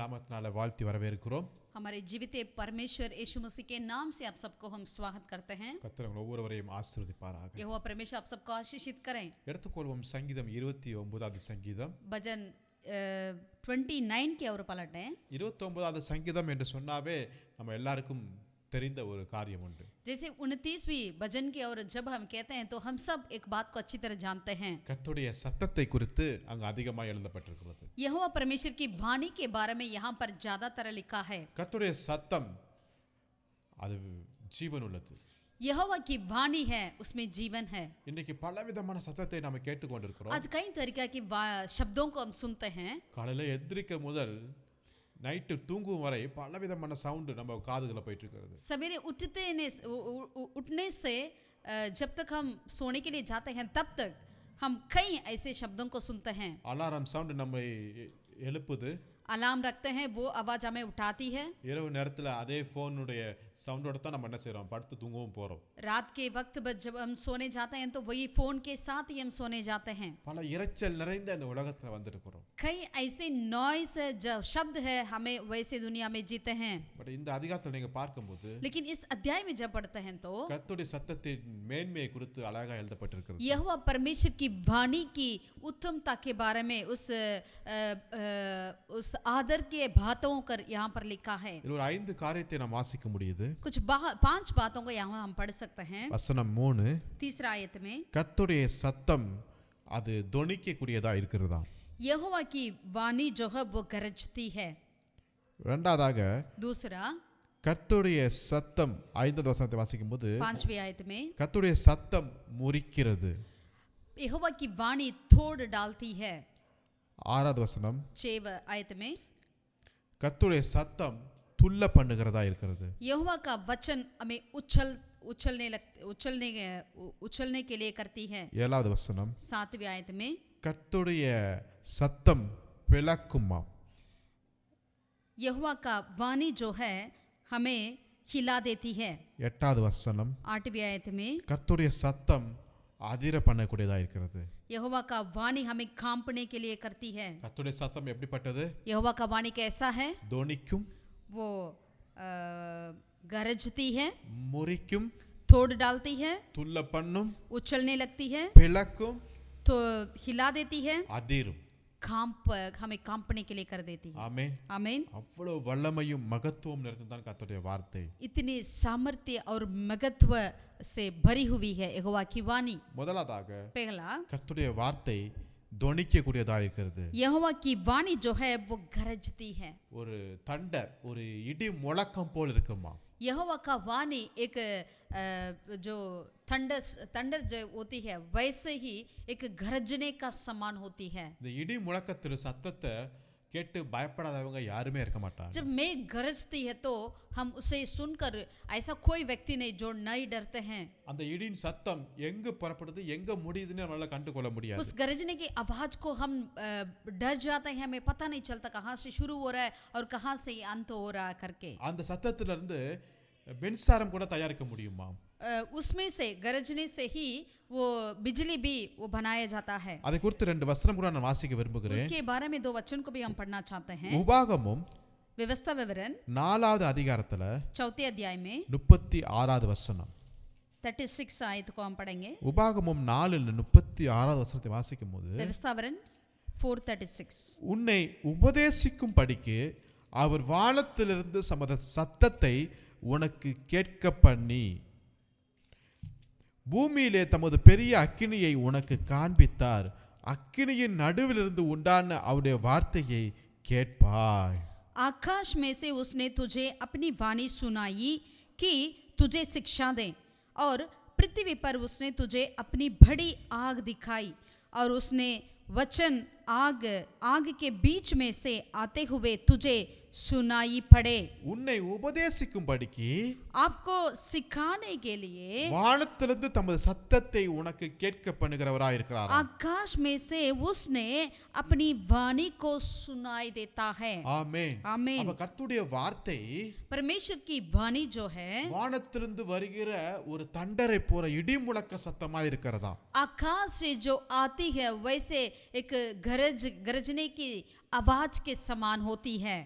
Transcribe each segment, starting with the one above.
நாமத்தினால வாழ்த்தி வரவேற்கிறோம். हमारे जीवित परमेश्वर यीशु मसीह के नाम से आप सबको हम स्वागत करते हैं. கர்த்தர் உங்கள் ஒவ்வொருவரையும் ஆசீர்வதிப்பாராக. यहोवा परमेश्वर आप सबको आशीषित करें. எடுத்துக்கொள்வோம் சங்கீதம் 29வது சங்கீதம். भजन 29 की ओर पलटें. 29வது சங்கீதம் என்று சொன்னாவே நம்ம எல்லாருக்கும் தெரிந்த ஒரு காரியம் உண்டு. जैसे 29वीं भजन की ओर जब हम कहते हैं तो हम सब एक बात को अच्छी तरह जानते हैं. கர்த்தருடைய சத்தத்தை குறித்து அங்கு அதிகமாக எழுதப்பட்டிருக்கிறது. यहोवा परमेश्वर की वाणी के बारे में यहाँ पर ज्यादातर लिखा है. கர்த்தருடைய சத்தம் அது ஜீவன் உள்ளது. यहोवा की वाणी है, उसमें जीवन है. இன்னைக்கு பலவிதமான சத்தத்தை நாம கேட்டுக்கொண்டிருக்கிறோம். आज कई तरीके की शब्दों को हम सुनते हैं. காலையில எந்திரிக்க முதல் நைட்டு தூங்கும் வரை பலவிதமான சவுண்ட் நம்ம காதுகளை போயிட்டு இருக்கிறது. सवेरे उठने से जब तक हम सोने के लिए जाते हैं तब तक हम कई ऐसे शब्दों को सुनते हैं. அலாரம் சவுண்ட் நம்மை எழுப்புது. अलार्म रखते हैं, वो आवाज हमें उठाती है. இரவு நேரத்துல அதே போனுடைய சவுண்டோட தான் நம்ம என்ன செய்றோம், படுத்து தூங்கவும் போறோம். रात के वक्त जब हम सोने जाते हैं तो वही फोन के साथ ही हम सोने जाते हैं. பல இரைச்சல் நிறைந்த இந்த உலகத்துல வந்திருக்கிறோம். कई ऐसे नॉइस जो शब्द है, हमें वैसे दुनिया में जीते हैं. பட் இந்த அதிகாரத்துல நீங்க பார்க்கும்போது लेकिन इस अध्याय में जब पढ़ते हैं तो கர்த்தருடைய சத்தத்தின் மேன்மையை குறித்து அழகா எழுதப்பட்டிருக்கிறது. यहोवा परमेश्वर की वाणी की उत्तमता के बारे में उस आदर के बातों कर यहाँ पर लिखा है. இதுல ஒரு 5 காரியத்தை நாம் வாசிக்க முடியுது. कुछ 5 बातों को यहाँ हम पढ़ सकते हैं. வசனம் 3 तीसरा आयत में கர்த்தருடைய சத்தம் அது தொனிக்க கூடியதா இருக்கிறதா. यहोवा की वाणी जो है वो गरजती है. இரண்டாவதாக दूसरा கர்த்தருடைய சத்தம் 5வது வசனத்தை வாசிக்கும்போது 5वीं आयत में கர்த்தருடைய சத்தம் முறிக்கிறது. यहोवा की वाणी तोड़ डालती है. 6வது வசனம் 6 आयत में கர்த்தருடைய சத்தம் துள்ள பண்ணுகிறதா இருக்கிறது. यहोवा का वचन हमें उछलने के लिए करती है. 7வது வசனம் 7वीं आयत में கர்த்தருடைய சத்தம் பிளக்குமா. यहोवा का वाणी जो है हमें हिला देती है. 8வது வசனம் 8वीं आयत में கர்த்தருடைய சத்தம் அதிர பண்ணக்கூடியதா இருக்கிறது. यहोवा का वाणी हमें कांपने के लिए करती है. கர்த்தருடைய சத்தம் எப்படிப்பட்டது? यहोवा का वाणी कैसा है? தொனிக்கும், वो गरजती है, முறிக்கும், तोड़ डालती है, துள்ள பண்ணும், उछलने लगती है, பிளக்கும், तो हिला देती है, அதிரும். हमें कांपने के लिए कर देती है. ஆமென். आमीन. அவ்வளவு வல்லமையும் மகத்துவம் நிறைந்ததான் கர்த்தருடைய வார்த்தை. इतनी सामर्थ्य और मगत्व से भरी हुई है यहोवा की वाणी. முதலாவதாக पहला கர்த்தருடைய வார்த்தை தொனிக்க கூடியதா இருக்கிறது. यहोवा की वाणी जो है वो गरजती है. ஒரு தண்டர், ஒரு இடி முழக்கம் போல் இருக்குமா. यहोवा का वाणी एक जो थंडर जो होती है वैसे ही एक गरजने का समान होती है. இந்த இடி முழக்கத்தின் சத்தத்தை கேட்டு பயப்படாதவங்க யாருமே இருக்க மாட்டாங்க. जब मेघ गरजती है तो हम उसे सुनकर ऐसा कोई व्यक्ति नहीं जो नहीं डरते हैं. அந்த இடியின் சத்தம் எங்க புறப்படுது, எங்க முடியுதுன்னு நம்மளால கண்டுகொள்ள முடியாது. उस गरजने की आवाज को हम डर जाते हैं, हमें पता नहीं चलता कहाँ से शुरू हो रहा है और कहाँ से अंत हो रहा है करके. அந்த சத்தத்துல இருந்து மின்சாரம் கூட தயாரிக்க முடியுமா. उसमें से गरजने से ही वो बिजली भी वो बनाया जाता है. அதை குறித்து 2 வசனம் கூட நான் வாசிக்க விரும்புகிறேன். उसके बारे में 2 वचन को भी हम पढ़ना चाहते हैं. உபாகமம் व्यवस्था विवरण 4வது அதிகாரத்துல 4थे अध्याय में 36வது வசனம். 36 आयत को हम पढ़ेंगे. உபாகமம் 4:36வது வசனத்தை வாசிக்கும்போது व्यवस्था विवरण 4:36 உன்னை உபதேசிக்கும் படிக்கு அவர் வானத்திலிருந்து சத்தத்தை உனக்கு கேட்க பண்ணி பூமியிலே தமது பெரிய அக்கினியை உனக்கு காண்பித்தார். அக்கினியின் நடுவிலிருந்து உண்டான அவருடைய வார்த்தையை கேட்பாய். आकाश में से उसने तुझे अपनी वाणी सुनाई कि तुझे शिक्षा दे, और पृथ्वी पर उसने तुझे अपनी बड़ी आग दिखाई, और उसने वचन आग के बीच में से आते हुए तुझे सुनाई पड़े. உன்னை உபதேசிக்கும்படிக்கு आपको सिखाने के लिए வானத்திலிருந்து தமது சத்தத்தை உனக்கு கேட்க பண்ணுகிறவராய் இருக்கிறார். आकाश में से उसने अपनी वाणी को सुनाई देता है. ஆமென். आमीन. அப்ப கர்த்தருடைய வார்த்தை परमेश्वर की वाणी जो है வானத்திலிருந்து வருகிற ஒரு தண்டரை போற இடி முழக்க சத்தமாய் இருக்கிறதா. आकाश से जो आती है वैसे एक गरजने की आवाज के समान होती है।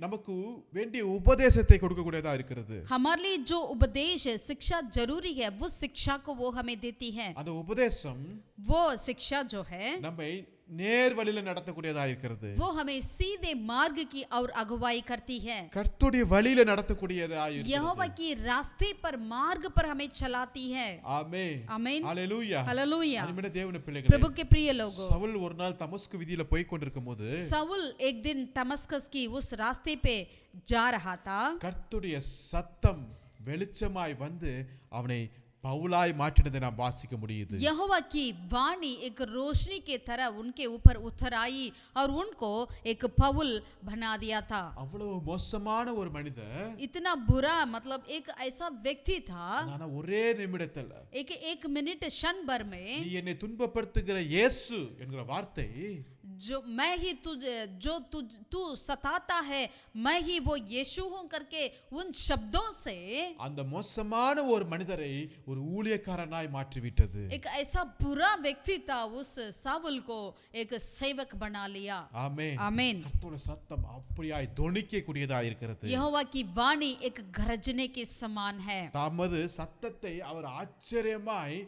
நமக்கு வேண்டிய உபதேசத்தை கொடுக்கக்கூடியதா இருக்கிறது. हमारे लिए जो उपदेश है, शिक्षा जरूरी है, वो शिक्षा को वो हमें देती है। அந்த உபதேசம் वो शिक्षा जो है நம்மை நேர் வழியில நடத்தக்கூடியதா இருக்கிறது. वो हमें सीधे मार्ग की और अगुवाई करती है। கர்த்தருடைய வழியில நடத்தக்கூடியதா இருக்கிறது. यहोवा की रास्ते पर, मार्ग पर हमें चलाती है। ஆமென். आमीन। ஹalleluya. हालेलुया। அன்பான தேவனுடைய பிள்ளைகளே, प्रभु के प्रिय लोगों, சவுல் ஒரு நாள் தமஸ்கு வீதியில போய் கொண்டிருக்கும்போது सவுल एक दिन दमस्कस की उस रास्ते पे जा रहा था। கர்த்தருடைய சத்தம் வெளிச்சமாய் வந்து அவனை பவுலாய் மாற்றினதை நாம் வாசிக்க முடியுது. यहोवा की वाणी एक रोशनी के तरह उनके ऊपर उतर आई और उनको एक पौल बना दिया था। அவ்வளவு மோசமான ஒரு மனிதன், इतना बुरा, मतलब एक ऐसा व्यक्ति था, ஆனா ஒரே நிமிடத்துல एक मिनट क्षण भर में நீ என்னை துன்பப்படுத்துகிற இயேசு என்கிற வார்த்தை जो मैं ही तू सताता है, मैं ही वो यीशु हूं करके उन शब्दों से அந்த மோசமான ஒரு மனிதரை ஒரு ஊழியக்காரனாய் மாற்றிவிட்டது. एक ऐसा बुरा व्यक्ति था, उस साउल को एक सेवक बना लिया। ஆமென். आमीन। கர்த்தருடைய சத்தம் அப்படியாய் தொனிக்கக்கூடியதா இருக்கிறது. यहोवा की वाणी एक गरजने के समान है। தமது சத்தத்தை அவர் ஆச்சரியமாய்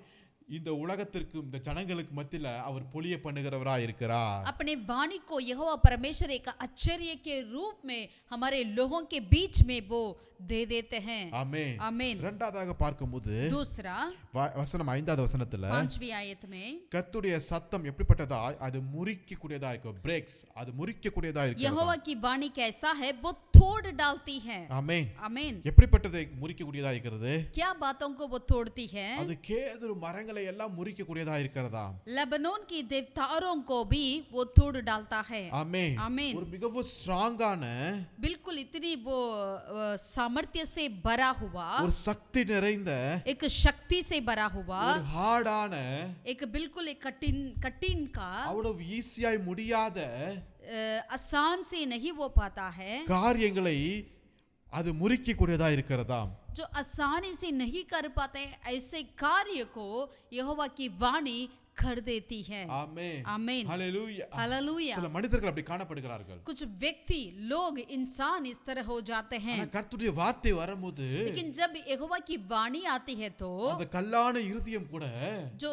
இந்த உலகத்திற்கு, இந்த ஜனங்களுக்கு மத்தியில அவர் பொழிய பண்ணுகிறவராய் இருக்கிறார். अपने वाणी को यहोवा परमेश्वर एक आश्चर्य के रूप में हमारे लोगों के बीच में वो दे देते हैं। ஆமென். आमीन। இரண்டாவதாக பார்க்கும்போது दूसरा வசனம் 5வது வசனத்துல 5वीं आयत में கர்த்தருடைய சத்தம் எப்படிப்பட்டதா, அது முறிக்கக்கூடியதா இருக்கும். பிரேக்ஸ், அது முறிக்கக்கூடியதா இருக்கும். यहोवा की वाणी कैसा है, वो तोड़ डालती है। ஆமென். आमीन। எப்படிப்பட்டதை முறிக்கக்கூடியதா இருக்கிறது? क्या बातों को वो तोड़ती है? அது கேதுரு மரங்களை எல்லாம் முறிக்கக்கூடியதா இருக்கிறதா? लेबनोन की देवदारों को भी वो तोड़ डालता है। ஆமென். आमीन। ஒரு மிகவும் ஸ்ட்ராங்கான, बिल्कुल इतनी वो सामर्थ्य से भरा हुआ, ஒரு சக்தி நிறைந்த, एक शक्ति से भरा हुआ, ஒரு ஹார்டான, एक बिल्कुल एक कठिन का, அவ்வளவு ஈஸியாய் முடியாத आसान से नहीं वो पाता है, காரியங்களை அது முறிக்கக்கூடியதா இருக்கிறதா? जो आसानी से नहीं कर पाते ऐसे कार्य को यहोवा की वाणी कर देती है। ஆமென். आमीन। ஹalleluya. हालेलुया। சில மனிதர்கள் அப்படி காணப்படுகிறார்கள். कुछ व्यक्ति, लोग, इंसान इस तरह हो जाते हैं, ஆனா கர்த்தருடைய வார்த்தை வரும்போது लेकिन जब यहोवा की वाणी आती है तो அந்த கல்லான இருதயம் கூட, जो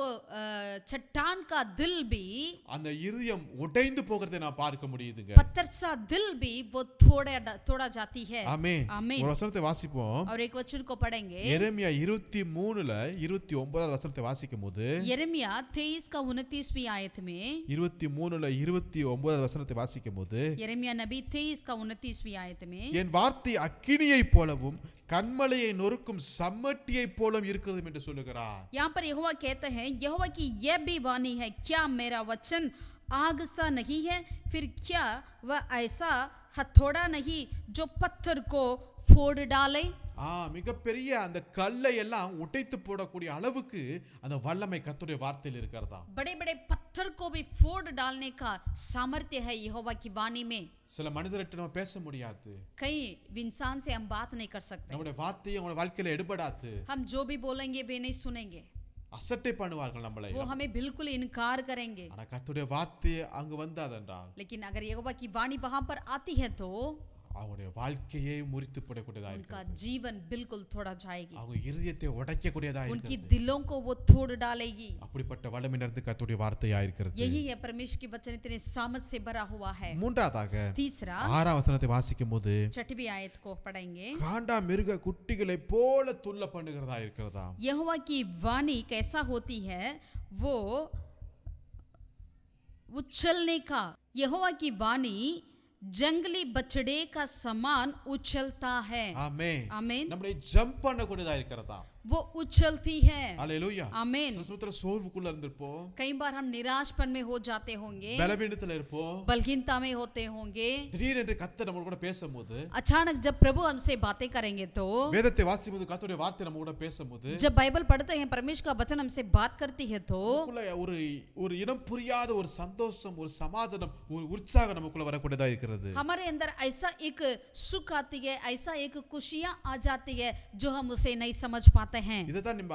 चट्टान का दिल भी, அந்த இருதயம் உடைந்து போகிறதை நான் பார்க்க முடியுதுங்க. पत्थर सा दिल भी वो तोड़ा जाती है। ஆமென். आमीन। ஒரு வசனத்தை வாசிப்போம். और एक वचन को पढ़ेंगे। எரேமியா 23ல 29வது வசனத்தை வாசிக்கும்போது, यिर्मयाह 23 का 29वीं आयत में, 23ல 29வது வசனத்தை வாசிக்கும்போது, यिर्मयाह नबी 23 का 29वीं आयत में, என் வார்த்தை அக்கினியைப் போலவும் கன்மலையை நொறுக்கும் சம்மட்டியைப் போலவும் இருக்கிறது என்று சொல்லுகிறார். यहाँ पर यहोवा कहते हैं, यहोवा की यह भी वाणी है, क्या मेरा वचन आग सा नहीं है, फिर क्या वह ऐसा हथौड़ा नहीं जो पत्थर को फोड़ डाले? மிகப்பெரிய அந்த கல்லை எல்லாம் உடைத்து போடக்கூடிய அளவுக்கு அந்த வல்லமை கர்த்தருடைய வார்த்தையில் இருக்கிறதா? बड़े बड़े पत्थर को भी फोड़ डालने का सामर्थ्य है यहोवा की वाणी में। சில மனிதர்கிட்ட நம்ம பேச முடியாது. कई इंसान से हम बात नहीं कर सकते। நம்முடைய வார்த்தையை அவங்க வாழ்க்கையில எடுபடாது. हम जो भी बोलेंगे वे नहीं सुनेंगे, அசட்டை பண்ணுவார்கள் நம்மளை. वो हमें बिल्कुल इनकार करेंगे। ஆனா கர்த்தருடைய வார்த்தை அங்கு வந்தாதென்றால், लेकिन अगर यहोवा की वाणी वहां पर आती है तो அவங்களுடைய வாழ்க்கையை முறித்து போடக்கூடியதா उनका இருக்கிறது. जीवन बिल्कुल तोड़ा जाएगी, அவங்க இருதயத்தை உடைக்கக்கூடியதா उनकी இருக்கிறது. दिलों को वो तोड़ डालेगी। அப்படிப்பட்ட வல்லமை நிறைந்த கர்த்தருடைய வார்த்தையா இருக்கிறது. यही है, परमेश्वर की वचन इतने सामर्थ से भरा हुआ है। மூன்றாவதாக तीसरा 6ஆம் வசனத்தை வாசிக்கும்போது, 6वीं आयत को पढ़ेंगे। காண்டா மிருக குட்டிகளை போல துள்ள பண்ணுகிறதா இருக்கிறதா? यहोवा की वाणी कैसा होती है, वो उछलने का, यहोवा की वाणी जंगली बछड़े का समान उछलता है। ஆமென். आमीन। நம்மளை ஜம்ப் பண்ணக்கூடியதா இருக்கிறதா? वो उछलती है। ஹalleluya. आमीन। சில சமயத்துல சோர்வுக்குள்ள இருந்திருப்போம், कई बार हम निराशपन में हो जाते होंगे, பலவீனத்துல இருப்போம். बलहीनता में होते होंगे। திடீரென்று கர்த்தர் நம்ம கூட பேசும்போது, अचानक जब प्रभु हमसे बातें करेंगे तो, வேதத்தை வாசிக்கும்போது கர்த்தருடைய வார்த்தை நம்ம கூட பேசும்போது, जब बाइबल पढ़ते हैं, परमेश्वर का वचन हमसे बात करती है तो நமக்குள்ள ஒரு இனம் புரியாத ஒரு சந்தோஷம், ஒரு சமாதானம், ஒரு உற்சாகம் நமக்குள்ள வரக்கூடியதா இருக்கிறது. हमारे अंदर ऐसा एक सुख आती है, ऐसा एक खुशियां आ जाती है जो हम उसे नहीं समझ पाते पाते हैं। இதுதான் நம்ம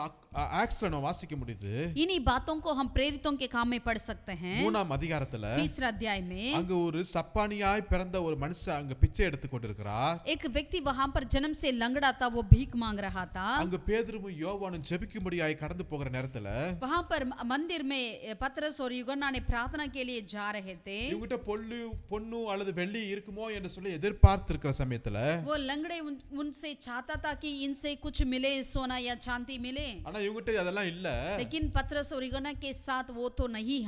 ஆக்ஸ்ல நம்ம வாசிக்க முடியுது. इन्हीं बातों को हम प्रेरितों के काम में पढ़ सकते हैं। 3ஆம் அதிகாரத்துல तीसरा अध्याय में அங்க ஒரு சப்பானியாய் பிறந்த ஒரு மனுஷன் அங்க பிச்சை எடுத்து கொண்டிருக்கிறார். एक व्यक्ति वहां पर जन्म से लंगड़ा था, वो भीख मांग रहा था। அங்க பேதுருவும் யோவானும் ஜெபிக்கும்படியாய் கடந்து போகிற நேரத்துல वहां पर मंदिर में पतरस और यूहन्ना ने प्रार्थना के लिए जा रहे थे। இவங்கிட்ட பொன்னு அல்லது வெள்ளி இருக்குமோ என்று சொல்லி எதிர்பார்த்திருக்கிற சமயத்துல वो लंगड़े उनसे चाहता था कि इनसे कुछ मिले, सोना या चांदी मिले, ஆனா இவங்கிட்ட அதெல்லாம் இல்ல. लेकिन पतरस और यूहन्ना के साथ वो तो नहीं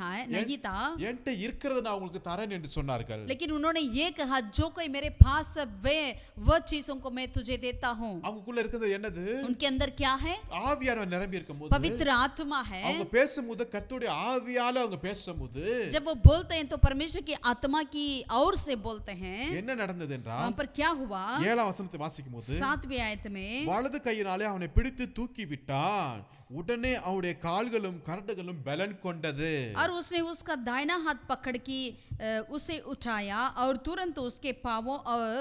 था। என்கிட்ட இருக்கிறது நான் உங்களுக்கு தரேன் என்று சொன்னார்கள். लेकिन उन्होंने ये कहा, जो कोई मेरे पास वह चीजों को मैं तुझे देता हूँ। அவங்களுக்குள்ள இருக்கிறது என்னது? उनके अंदर क्या है? ஆவியானவர் நிரம்பி இருக்கும்போது, पवित्र आत्मा है। அவங்க பேசும்போது கர்த்தருடைய ஆவியால அவங்க பேசும்போது जब वो बोलते हैं तो परमेश्वर की आत्मा की ओर से बोलते हैं। என்ன நடந்தது என்றால், वहां पर क्या हुआ? 7ஆம் வசனத்தை வாசிக்கும்போது 7वीं आयत में வலது கையினாலே அவனை பிடித்து தூக்கி விட்டான், உடனே அவனுடைய கால்களும் கரடுகளும் பலன் கொண்டது. और उसने उसका दाहिना हाथ पकड़ के उसे उठाया और तुरंत उसके पांवों और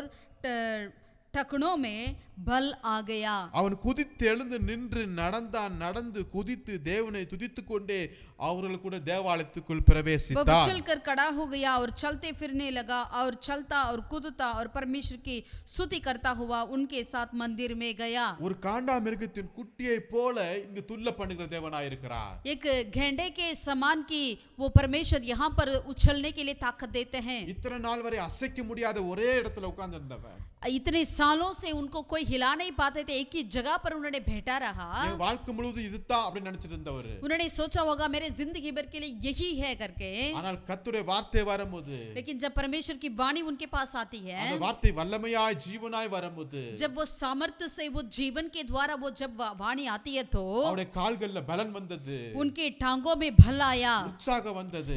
टखनों में बल आ गया। அவன் குதித்து எழுந்து நின்று நடந்தான், நடந்து குதித்து தேவனை துதித்துக் கொண்டே அவர்கள் கூட தேவாலயத்துக்குள் वो பிரவேசித்தான். उछलकर खड़ा हो गया और चलते फिरने लगा और चलता और कूदता और परमेश्वर की स्तुति करता हुआ उनके साथ मंदिर में गया। ஒரு காண்டாமிருகத்தின் குட்டியை போல இங்கு துள்ள பண்ணுகிற தேவனாய் இருக்கிறார். एक घेंडे के समान की वो परमेश्वर यहाँ पर उछलने के लिए ताकत देते हैं। இத்தனை நாள் வரை அசைக்க முடியாத ஒரே இடத்துல உட்கார்ந்து இருந்தவன், इतने सालों से उनको कोई हिला नहीं पाते थे, एक ही जगह पर उन्होंने बैठा रहा। என் வாழ்க்கை முழுவதும் இதுதான் அப்படி நினைச்சிட்டு இருந்தவர். उन्होंने सोचा होगा मेरे जिंदगी भर के लिए यही है करके। ஆனால் கர்த்தருடைய வார்த்தை வரும்போது, लेकिन जब परमेश्वर की वाणी उनके पास आती है, அந்த வார்த்தை வல்லமையாய் ஜீவனாய் வரும்போது, जब वो सामर्थ्य से वो जीवन के द्वारा वो जब वाणी आती है तो அவருடைய கால்கள்ல பலன் வந்தது, उनके टांगों में भल आया, உற்சாகம் வந்தது.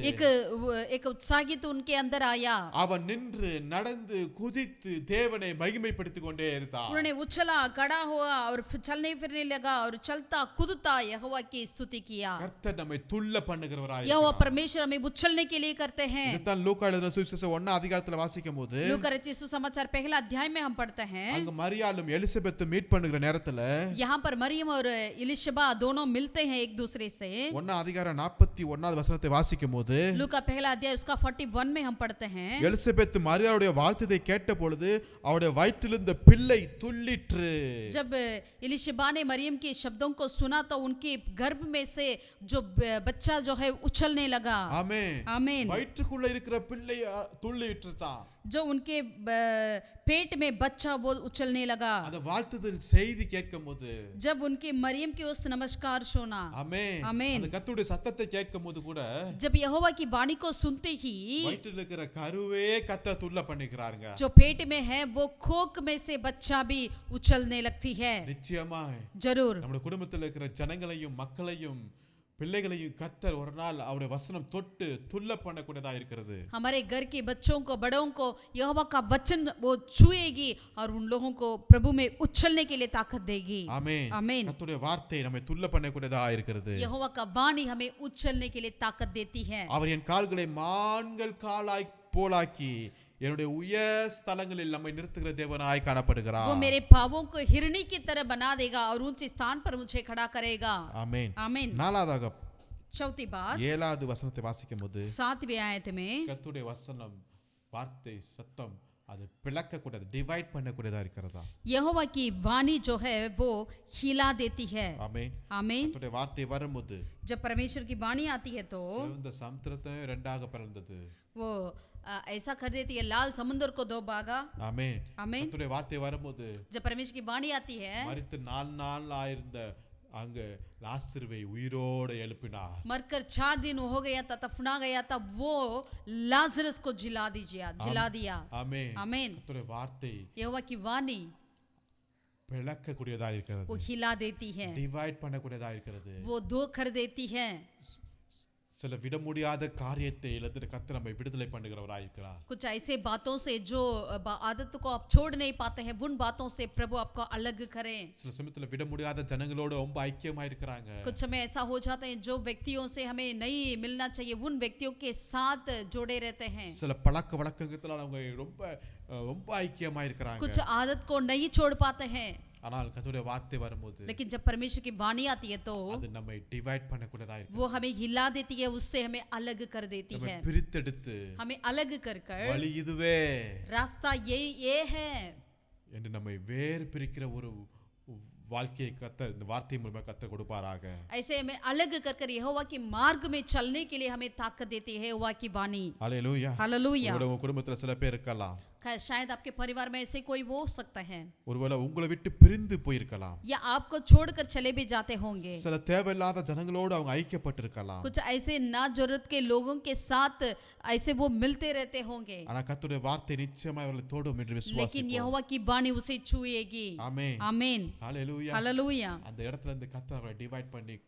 एक उत्साहित उनके अंदर आया। அவன் நின்று நடந்து குதித்து தேவனை மகிமைப்படுத்திக் கொண்டே இருந்தான். उन्होंने उछला, खड़ा हुआ और चलने फिरने लगा और चलता कूदता यहोवा की स्तुति किया। கர்த்தர் நம்மை துள்ள பண்ணுகிறவராய் यहोवा இருக்கிறார். परमेश्वर हमें उछलने के लिए करते हैं। இதுதான் லூக்கா எழுதின சுவிசேஷம் 1ஆம் அதிகாரத்துல வாசிக்கும்போது, लूका रचित सुसमाचार पहला अध्याय में हम पढ़ते हैं। அங்க மரியாளும் எலிசபெத்தும் மீட் பண்ணுகிற நேரத்துல यहाँ पर मरियम और इलिशबा दोनों मिलते हैं एक दूसरे से। 1ஆம் அதிகாரம் 41வது வசனத்தை வாசிக்கும்போது, लूका पहला अध्याय उसका 41 में हम पढ़ते हैं। எலிசபெத் மரியாளுடைய வாழ்த்தை கேட்ட பொழுது அவருடைய வயிற்றிலிருந்த பிள்ளை துள்ளிற்று. जब इलिशबा ने मरियम के शब्दों को सुना तो उनके गर्भ में से जो बच्चा जो है उछलने लगा। ஆமென். आमीन। வயிற்றுக்குள்ள இருக்கிற பிள்ளை துள்ளிற்றுதான். जो उनके पेट में बच्चा वो उछलने लगा। அந்த வாழ்த்துதல் செய்தி கேட்கும்போது, जब उनके मरियम की उस नमस्कार सुना, ஆமென், ஆமென், அந்த கர்த்தருடைய சத்தத்தை கேட்கும்போது கூட जब यहोवा की वाणी को सुनते ही வயிற்றில் இருக்கிற கருவே கர்த்தர் துள்ள பண்ணிக்கிறாருங்க. जो पेट में है वो खोक में से बच्चा भी उछलने लगती है। நிச்சயமாய் जरूर நம்முடைய குடும்பத்தில் இருக்கிற ஜனங்களையும் மக்களையும் பிள்ளைகளையும் கர்த்தர் ஒரு நாள் அவருடைய வசனம் தொட்டு துள்ள பண்ணக்கூடியதா இருக்கிறது. हमारे घर के बच्चों को, बड़ों को यहोवा का वचन वो छुएगी और उन लोगों को प्रभु में उछलने के लिए ताकत देगी। ஆமென். आमीन। கர்த்தருடைய வார்த்தை நம்மை துள்ள பண்ணக்கூடியதா இருக்கிறது. यहोवा का वाणी हमें उछलने के लिए ताकत देती है। அவர் என் கால்களை மான்கள் காலாய் போலாக்கி என்னுடைய உயர் ஸ்தலங்களில் நம்மை நிறுத்துகிற தேவனாய் காணப்படுகிறார். वो मेरे पावों को हिरनी की तरह बना देगा और ऊंचे स्थान पर मुझे खड़ा करेगा। ஆமென். आमीन। நாலாவதாக चौथी बात 7வது வசனத்தை வாசிக்கும்போது, 7वीं आयत में கர்த்தருடைய வசனம் வார்த்தை சத்தம் அது பிளக்கக்கூடியது, டிவைட் பண்ணக்கூடியதா இருக்கிறதா. यहोवा की वाणी जो है वो हिला देती है। ஆமென். आमीन। கர்த்தருடைய வார்த்தை வரும்போது जब परमेश्वर की वाणी आती है तो சிவந்த சமுத்திரத்தை இரண்டாக பிளந்தது. वो ऐसा कर देती है, लाल समुद्र को दो भागा। ஆமென். आमीन। கர்த்தருடைய வார்த்தை வரும்போது जब परमेश्वर की वाणी आती है, மரித்து 4 நாள் ஆயிருந்த அங்க லாசருவை உயிரோடு எழுப்பினார். मरकर 4 दिन हो गया था, दफना गया था, वो लाजरस को जिला दिया। ஆமென். आमीन। கர்த்தருடைய வார்த்தை यहोवा की वाणी பிளக்கக்கூடியதா இருக்கிறது, वो हिला देती है, டிவைட் பண்ணக்கூடியதா இருக்கிறது. वो दो कर देती है। சில விட முடியாத காரியத்தை இழந்து கர்த்தர் நம்மை விடுதலை பண்ணுகிறவராய் இருக்கிறார். कुछ ऐसे बातों से जो आदत को आप छोड़ नहीं पाते हैं, उन बातों से प्रभु आपको अलग करें। சில சமயத்துல விட முடியாத ஜனங்களோட ரொம்ப ஐக்கியமா இருக்கிறாங்க. कुछ समय ऐसा हो जाता है जो व्यक्तियों से हमें नहीं मिलना चाहिए, उन व्यक्तियों के साथ जोड़े रहते हैं। சில பழக்க வழக்கங்களால அவங்க ரொம்ப ரொம்ப ஐக்கியமா இருக்கிறாங்க. कुछ आदत को नहीं छोड़ पाते हैं। ஆனால் கர்த்தருடைய வார்த்தை வரும்போது लेकिन जब परमेश्वर की वाणी आती है तो அது நம்மை டிவைட் பண்ணக்கூடியதா இருக்கு. वो हमें हिला देती है, उससे हमें अलग कर देती நம்மை है, பிரித்தெடுத்து हमें अलग कर कर வழி இதுவே रास्ता ये है என்று நம்மை வேறு பிரிக்கிற ஒரு வாழ்க்கையை கர்த்தர் இந்த வார்த்தை மூலமா கர்த்தர் கொடுப்பாராக. ऐसे हमें अलग कर कर यहोवा के मार्ग में चलने के लिए हमें ताकत देती है यहोवा की वाणी. ஹல்லேலூயா. हालेलुया. உங்க குடும்பத்துல சில பேர் இருக்கலாம், शायद आपके परिवार में ऐसे कोई वो हो सकता है, ஒருவேளை உங்களை விட்டு பிரிந்து போயிருக்கலாம், या आपको छोड़कर चले भी जाते होंगे. சில தேவையில்லாத ஜனங்களோடு அவங்க ஐக்கியப்பட்டிருக்கலாம். कुछ ऐसे ना जरूरत के लोगों के साथ ऐसे वो मिलते रहते होंगे, ஆனா கர்த்தருடைய வார்த்தை நிச்சயமா அவர்களை தொடும் என்று लेकिन விசுவாசிப்போம். यहोवा की वाणी उसे छुएगी. ஆமென். आमीन. ஹல்லேலூயா. हालेलुया. அந்த இடத்துல இருந்து கர்த்தர் அவரை டிவைட் பண்ணி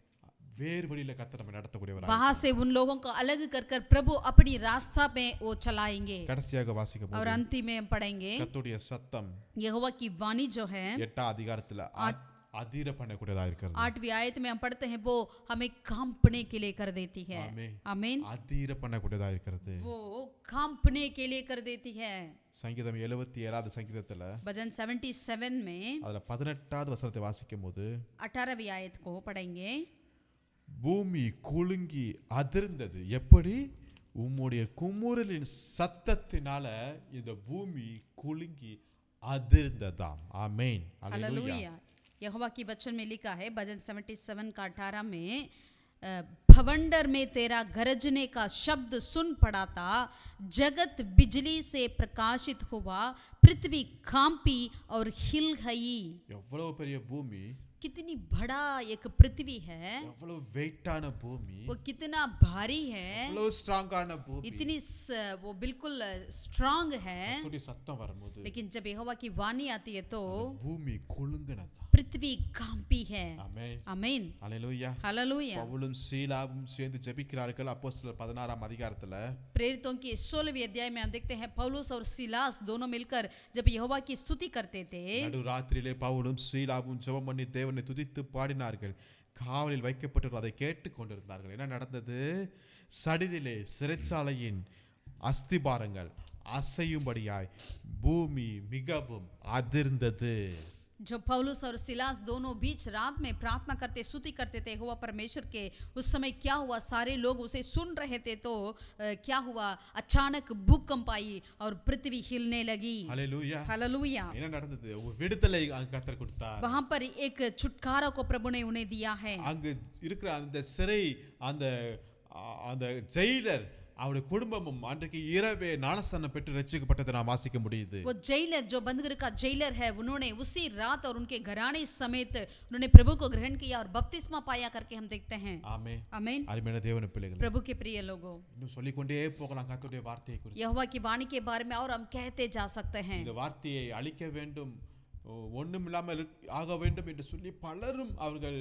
வேறு வழியில கர்த்தர் நம்ம நடத்தக்கூடியவராக. वहां से उन लोगों को अलग कर कर प्रभु अपनी रास्ता में वो चलाएंगे. கடைசியாக வாசிக்கும் और போது अंतिम में हम पढ़ेंगे கர்த்தருடைய சத்தம் यहोवा की वाणी जो है 8ஆம் அதிகாரத்துல அதிர பண்ணக்கூடியதா இருக்கிறது. 8वीं आयत में हम पढ़ते हैं वो हमें कांपने के लिए कर देती है. ஆமென். आमीन. அதிர பண்ணக்கூடியதா இருக்கிறது. वो कांपने के लिए कर देती है. சங்கீதம் 77வது சங்கீதத்துல भजन 77 में அதுல 18வது வசனத்தை வாசிக்கும் போது 18वीं आयत को पढ़ेंगे. பூமி குலுங்கி அதிர்ந்தது, எப்படி உம்முடைய குமுறலின் சத்தத்தினால இந்த பூமி குலுங்கி அதிர்ந்ததாம். ஆமென். ஹல்லேலூயா. हालेलुया. यहोवा की वचन में लिखा है भजन 77 का 18 में भवंडर में तेरा गरजने का शब्द सुन पड़ा था, जगत बिजली से प्रकाशित हुआ, पृथ्वी कांपी और हिल गई. எவ்வளவு பெரிய பூமி, कितनी बड़ा एक पृथ्वी है, எவ்வளவு வெயிட்டான பூமி, वो कितना भारी है, எவ்வளவு ஸ்ட்ராங்கான பூமி. इतनी वो बिल्कुल स्ट्रांग है. கர்த்தருடைய சத்தம் வரும்போது लेकिन जब यहोवा की वाणी आती है तो பூமி குலுங்கினதா. पृथ्वी कांपी है. ஆமென். आमीन. ஹல்லேலூயா. हालेलुया. பவுலும் சீலாவும் சேர்ந்து ஜெபிக்கிறார்கள். அப்போஸ்தலர் 16ஆம் அதிகாரத்துல प्रेरितों की 16वीं अध्याय में हम देखते हैं पौलुस और सिलास दोनों मिलकर जब यहोवा की स्तुति करते थे, நடு ராத்திரியிலே பவுலும் சீலாவும் ஜெபம் பண்ணி தேவனை துதித்து பாடினார்கள். காவலில் வைக்கப்பட்டு அதை கேட்டுக் கொண்டிருந்தார்கள். என்ன நடந்தது? சடிதிலே சிறைச்சாலையின் அஸ்திபாரங்கள் அசையும்படியாய் பூமி மிகவும் அதிர்ந்தது. जो पौलुस और सिलास दोनों बीच रात में प्रार्थना करते स्तुति करते थे यहोवा परमेश्वर के, उस समय क्या हुआ? सारे लोग उसे सुन रहे थे तो क्या हुआ? अचानक भूकंप आई और पृथ्वी हिलने लगी. ஹல்லேலூயா. हालेलुया. என்ன நடந்தது? ஒரு விடுதலை கர்த்தர் கொடுத்தார். वहां पर एक छुटकारा को प्रभु ने उन्हें दिया है. அங்கு இருக்கிற அந்த சிறை அந்த அந்த ஜெயிலர் அவருடைய குடும்பமும் அன்றைக்கு இரவே ஞானஸ்நானம் பெற்று ரட்சிக்கப்பட்டதை நாம் வாசிக்க முடியுது. वो जेलर जो बंदीगृह का जेलर है, उन्होंने उसी रात और उनके घराने समेत उन्होंने प्रभु को ग्रहण किया और बपतिस्मा पाया करके हम देखते हैं. ஆமென். आमीन. அருமையான தேவனுடைய பிள்ளைகளே, प्रभु के प्रिय लोगों, இன்னும் சொல்லிக்கொண்டே போகலாம் கர்த்தருடைய வார்த்தையை குறித்து. यहोवा की वाणी के बारे में और हम कहते जा सकते हैं. இந்த வார்த்தையை அழிக்க வேண்டும், ஒண்ணும் இல்லாமல் ஆக வேண்டும் என்று சொல்லி பலரும் அவர்கள்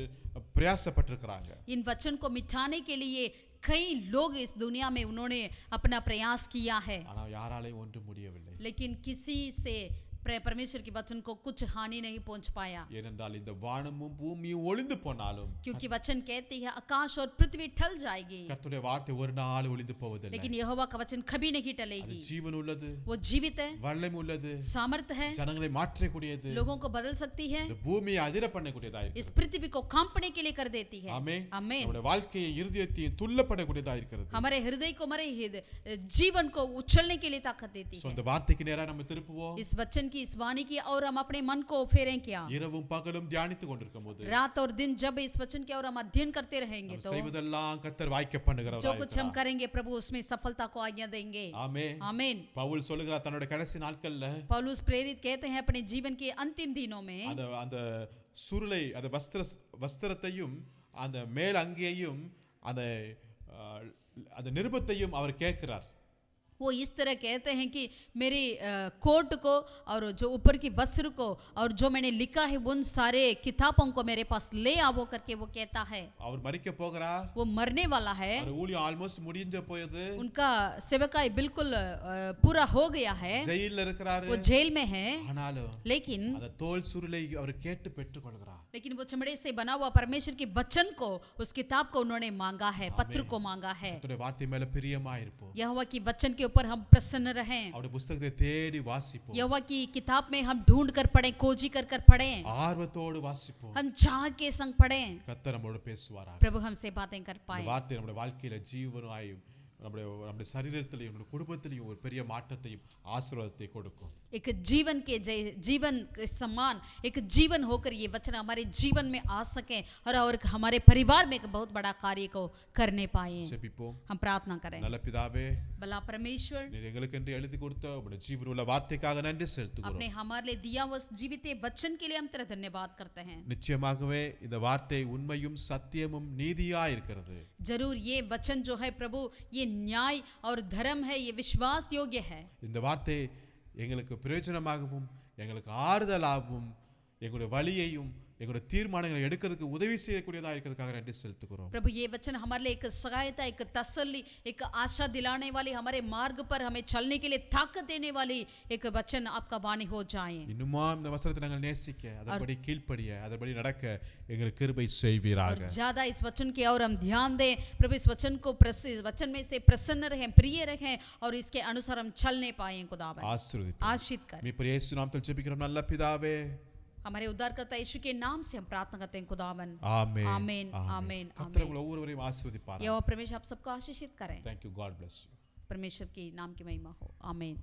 பிரயாசப்பட்டிருக்கிறாங்க. इन वचन को मिटाने के लिए कई लोग इस दुनिया में उन्होंने अपना प्रयास किया है, ஆனால் யாராலையும் ஒன்றும் முடியவில்லை. लेकिन किसी से परमेश्वर के वचन को कुछ हानि नहीं पहुंच पाया. ஏனென்றால் இந்த வானமும் பூமியும் ஒளிந்து போனாலும் क्योंकि वचन कहती है आकाश और पृथ्वी टल जाएगी, கர்த்தருடைய வார்த்தை ஒரு நாள் ஒளிந்து போவதில்லை. लेकिन यहोवा का वचन कभी नहीं அது टलेगी. ஜீவன் உள்ளது, वो जीवित है, வல்லமை உள்ளது, सामर्थ्य है, ஜனங்களை மாற்றக்கூடியது, लोगों को बदल सकती है, இந்த பூமியை அதிர பண்ணக்கூடியதா इस இருக்கிறது. पृथ्वी को कांपने के लिए कर देती है. ஆமென். आमीन. நம்முடைய வாழ்க்கையை இருதயத்தையும் துள்ளப்படக்கூடியதா இருக்கிறது. हमारे हृदय को, हमारे जीवन को उछलने के लिए ताकत देती சோ है. இந்த வார்த்தைக்கு நேரா நம்ம திருப்புவோம். इस वचन की, इस वाणी की और हम अपने मन को फेरें क्या? இரவும் பகலும் தியானித்துக் கொண்டிருக்கும்போது रात और दिन जब इस वचन की और हम अध्ययन करते रहेंगे நம்ம तो செய்வதெல்லாம் கர்த்தர் வாய்க்க பண்ணுகிறவராய் जो कुछ हम இருக்கிறார். करेंगे प्रभु उसमें सफलता को आज्ञा देंगे. ஆமென். आमीन. பவுல் சொல்லுகிறார் தன்னோட கடைசி நாட்கள்ல पौलुस प्रेरित कहते हैं अपने जीवन के अंतिम दिनों में அந்த அந்த சுருளை அந்த வஸ்திரத்தையும் அந்த மேல் அங்கியையும் அந்த அந்த நிருபத்தையும் அவர் கேட்கிறார். वो इस तरह कहते हैं कि मेरी कोट को और जो ऊपर की वस्त्र को और जो मैंने लिखा है उन सारे किताबों को मेरे पास ले आओ करके वो कहता है. அவர் மரிக்க போகிறார். वो मरने वाला है, அவர் ஊழியம் ஆல்மோஸ்ட் முடிஞ்ச போயது. उनका सेवकाई बिल्कुल पूरा हो गया है, ஜெயில்ல இருக்கிறாரு. वो जेल में है, ஆனாலும் लेकिन அந்த தோல் சுருளை அவர் கேட்டு பெற்றுக்கொள்கிறார். लेकिन वो चमड़े से बना हुआ परमेश्वर के वचन को, उस किताब को उन्होंने मांगा है, पत्र को मांगा है. கர்த்தருடைய வார்த்தை மேல பிரியமா இருப்போம். यहोवा की वचन के ऊपर हम प्रसन्न रहें। அவருடைய புத்தகத்தை தேடி வாசிப்போம், यहोवा की किताब में हम ढूंढ कर पढ़ें, खोजी कर पढ़ें, ஆர்வத்தோடு வாசிப்போம். हम चाह के संग पढ़ें, கர்த்தர் நம்மோடு பேசுவாராக. प्रभु हमसे बातें कर இந்த पाए। வார்த்தை நம்முடைய வாழ்க்கையில ஜீவனாயும் நம்முடைய சரீரத்திலையும் நம்முடைய குடும்பத்திலையும் ஒரு பெரிய மாற்றத்தையும் ஆசீர்வாதத்தை கொடுக்கும். एक जीवन के जीवन के समान एक जीवन होकर ये वचन हमारे जीवन में आ सके और हमारे परिवार में एक बहुत बड़ा कार्य को करने पाए। ஜெபிப்போம். हम प्रार्थना करें। நல்ல பிதாவே, भला परमेश्वर, நீர் எங்களுக்கென்று எழுதி கொடுத்த உம்முடைய ஜீவனுள்ள வார்த்தைக்காக நன்றி செலுத்துகிறோம். आपने हमारे लिए दिया हुआ जीवित वचन के लिए हम तेरा धन्यवाद करते हैं। நிச்சயமாகவே இந்த வார்த்தை உண்மையும் சத்தியமும் நீதியா இருக்கிறது. जरूर ये वचन जो है प्रभु ये न्याय और धर्म है, ये विश्वास योग्य है। இந்த வார்த்தை எங்களுக்கு பிரயோஜனமாகவும் எங்களுக்கு ஆறுதலாகவும் எங்களுடைய வழியையும் எங்களுடைய தீர்மானங்களை எடுக்கிறதுக்கு உதவி செய்யக்கூடியதாக இருக்கிறதுக்காக நன்றி செலுத்துகிறோம். प्रभु ये वचन हमारे लिए एक सहायता, एक तसल्ली, एक आशा दिलाने वाली, हमारे मार्ग पर हमें चलने के लिए ताकत देने वाली एक वचन आपका वाणी हो जाए। இன்னுமா இந்த வசனத்தை நாங்கள் நேசிக்க, அதன்படி கீழ்ப்படிய, அதன்படி நடக்க எங்களுக்கு கிருபை செய்வீராக. और ज्यादा इस वचन की और हम ध्यान दें प्रभु, इस वचन को वचन में से प्रसन्न रहें, प्रिय रहें और इसके अनुसार हम चलने पाए। खुदावन ஆசீர்வதிப்பீர். आशीष कर। மீட்பர் இயேசு நாமத்தில் ஜெபிக்கிறோம் நல்ல பிதாவே. हमारे उद्धारकर्ता यीशु के नाम से हम प्रार्थना करते हैं। खुदावन ஆமென். आमीन आमीन கர்த்தர் आमीन। உங்களை ஒவ்வொருவரையும் ஆசீர்வதிப்பார். यहोवा परमेश्वर आप सबको आशीषित करें। Thank you. God bless you. परमेश्वर की नाम की महिमा हो। आमीन।